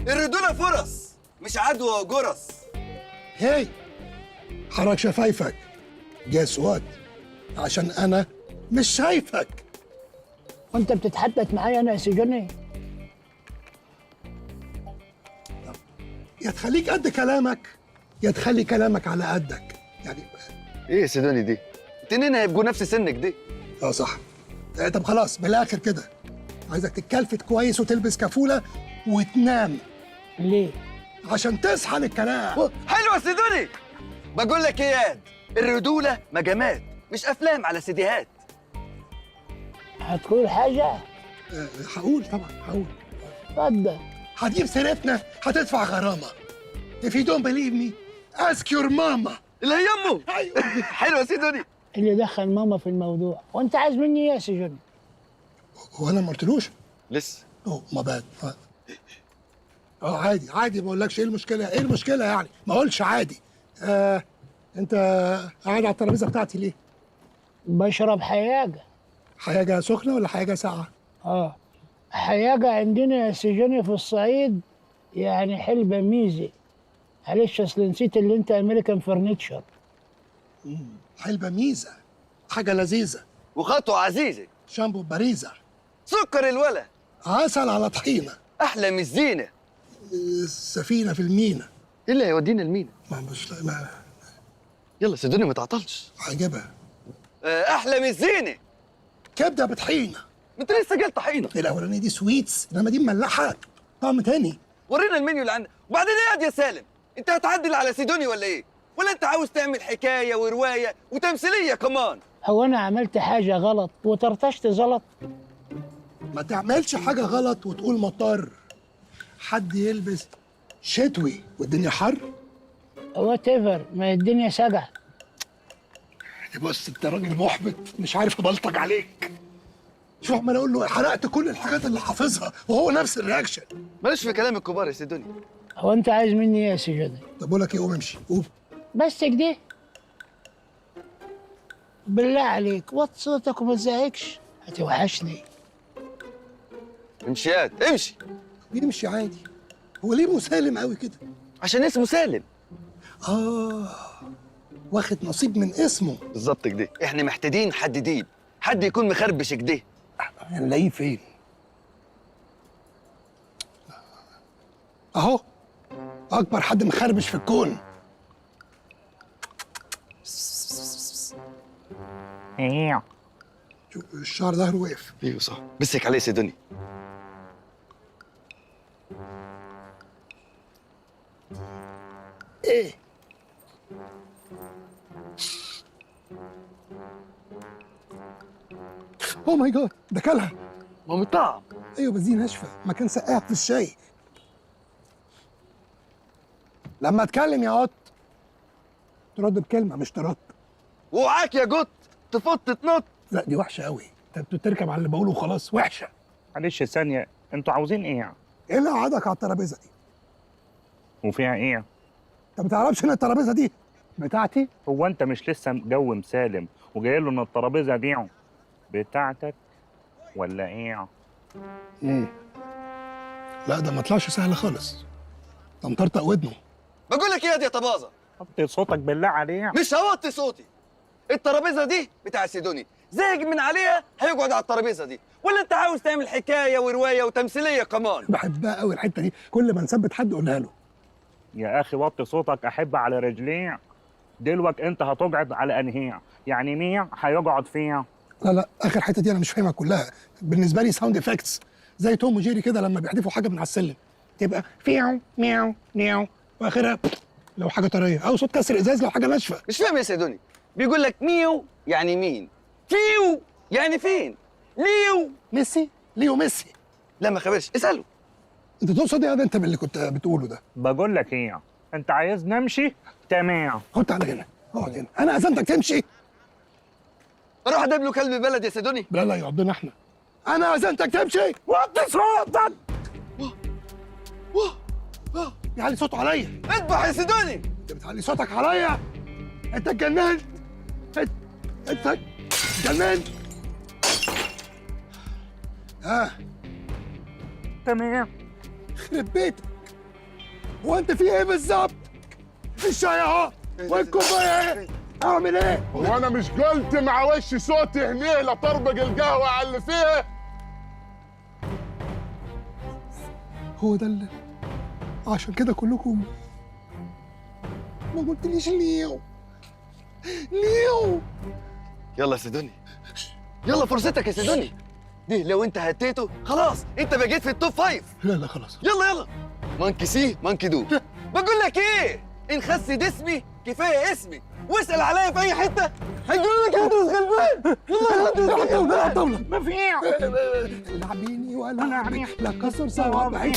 الرجولة فرص مش عدوى وجرس. هي حرك شفايفك. جاس وات عشان انا مش شايفك. وانت بتتحدث معايا انا يا سجني؟ يا تخليك قد كلامك يا تخلي كلامك على قدك يعني. ايه يا سيدوني دي؟ اتنين هيبقوا نفس سنك دي. اه صح. طب خلاص بالاخر كده، عايزك تتكلفت كويس وتلبس كفوله وتنام ليه؟ عشان تصحى للكلام. حلوة يا سيدوني. بقول لك ايه يا واد، الرجولة مجامات مش افلام على سيديهات. هتقول حاجة؟ هقول طبعا هقول. اتفضل. هتجيب سيرتنا هتدفع غرامه. If you don't believe me ask your mama. اللي هي امه. ايوه. حلوة يا سيدوني. اللي دخل ماما في الموضوع، وانت عايز مني ايه يا سجني؟ هو انا ما قلتلوش؟ لسه. اوه ما باد. عادي عادي، ما اقولكش ايه المشكله، ايه المشكله يعني؟ ما اقولش عادي. انت قاعد على الترابيزه بتاعتي ليه؟ بشرب حياجة. حاجه سخنه ولا حاجه ساقعه؟ حياجة عندنا يا سجني في الصعيد يعني حلبة ميزي. معلش اصل نسيت اللي انت امريكان فرنيتشر. حلبة ميزه، حاجه لذيذه. وخطوة عزيزة. شامبو باريزه. سكر الولا. عسل على طحينه. احلى من الزينة. السفينه في المينا. ايه اللي هيودينا المينا؟ ما يلا سيدوني ما تعطلش. عجبها. احلى من الزينة. كبده بطحينه. انت لسه قايل طحينة. الاولانيه دي سويتس، انما دي مملحه طعم تاني. ورينا المنيو اللي عندك. وبعدين ايه يا سالم؟ انت هتعدل على سيدوني ولا ايه؟ ولا انت عاوز تعمل حكايه وروايه وتمثيليه كمان؟ هو انا عملت حاجة غلط وطرطشت زلط؟ ما تعملش حاجه غلط وتقول مضطر. حد يلبس شتوي والدنيا حر. وات ايفر، ما الدنيا سجع. بص انت راجل محبط مش عارف ابلطج عليك. شو عمال اقول له حرقت كل الحاجات اللي حافظها وهو نفس الرياكشن. ماليش في كلام الكبار يا سيدوني. هو انت عايز مني ايه يا سجني؟ طب بقول لك ايه، قوم امشي قوم. بس كده؟ بالله عليك وطي صوتك وما تزعجش، هتوحشني. امشيات امشي. يمشي عادي. هو ليه مسالم قوي كده؟ عشان اسمه سالم. واخد نصيب من اسمه. بالظبط كده. احنا محتاجين حد ديب، حد يكون مخربش كده. هنلاقيه فين؟ اهو اكبر حد مخربش في الكون. شوف الشعر ظهره وقف. ايوه صح. بسك عليه سيدوني. ايه؟ اوه ماي جاد، ده كلها. ما هو طعم. ايوه بس دي ناشفه، مكان سقاها في الشاي. لما اتكلم يا قط ترد بكلمه مش ترد. وعاك يا جط تفط تنط. لا دي وحشه قوي، انت بتركب على اللي بقوله وخلاص. وحشه. معلش ثانية، انتوا عاوزين ايه؟ ايه اللي قعدك على الترابيزه دي؟ وفيها ايه؟ انت ما تعرفش ان الترابيزه دي بتاعتي؟ هو انت مش لسه جو مسالم وجاي له ان الترابيزه دي بتاعتك ولا ايه؟ لا ده ما طلعش سهل خالص. ده مطرطق ودنه. بقول لك ايه يا طبازه؟ وطي صوتك بالله عليك. مش هوطي صوتي. الترابيزه دي بتاع سيدوني، زهق من عليها هيقعد على الترابيزه دي. ولا انت عاوز تعمل حكايه وروايه وتمثيليه كمان؟ بحبها قوي الحته دي، كل ما نثبت حد قولها له. يا اخي وطي صوتك، احب على رجليه. دلوقتي انت هتقعد على انهي؟ يعني مين هيقعد فيها؟ لا اخر حته دي انا مش فاهمها كلها. بالنسبه لي ساوند افكتس زي توم وجيري كده لما بيحدفوا حاجه من على السلم تبقى فيو مياو نياو، واخرها لو حاجه طريه، او صوت كسر ازاز لو حاجه ناشفه. مش فاهم يا سيدوني. بيقول لك ميو يعني مين، فيو يعني فين، ليو ميسي، ليو ميسي. لا ما خبرش، اساله. انت تقصد ايه انت باللي كنت بتقوله ده؟ بقول لك ايه، انت عايز نمشي؟ تمام. خد على هنا، اقعد هنا. انا اذنتك تمشي؟ اروح ادب له كلب بلد يا سيدوني. لا يقضينا احنا. انا اذنتك تمشي. وطي صوتك. بيعلي صوته عليا. اذبح يا سيدوني. انت بتعلي صوتك عليا. انت اتجننت. انت اتجننت. تمام. يخرب بيتك. هو انت في ايه بالظبط؟ الشاي اهو والكوبايه ايه؟ اعمل ايه؟ هو انا مش قلت مع وش صوتي هنيه لطربق القهوه على اللي فيها؟ هو ده اللي عشان كده كلكم ما قلتليش ليه؟ يلا يا سيدوني، يلا فرصتك يا سيدوني. دي لو انت هتيته خلاص انت بقيت في التوب فايف. لا خلاص. يلا مانكي سي مانكي دو. بقول لك ايه، ان خسد اسمي كفايه اسمي، واسال عليا في اي حته هيقولوا لك هندس غلبان. والله هندس غلبان. طاولة مفيع لعبيني ولا لا كسر صوابعي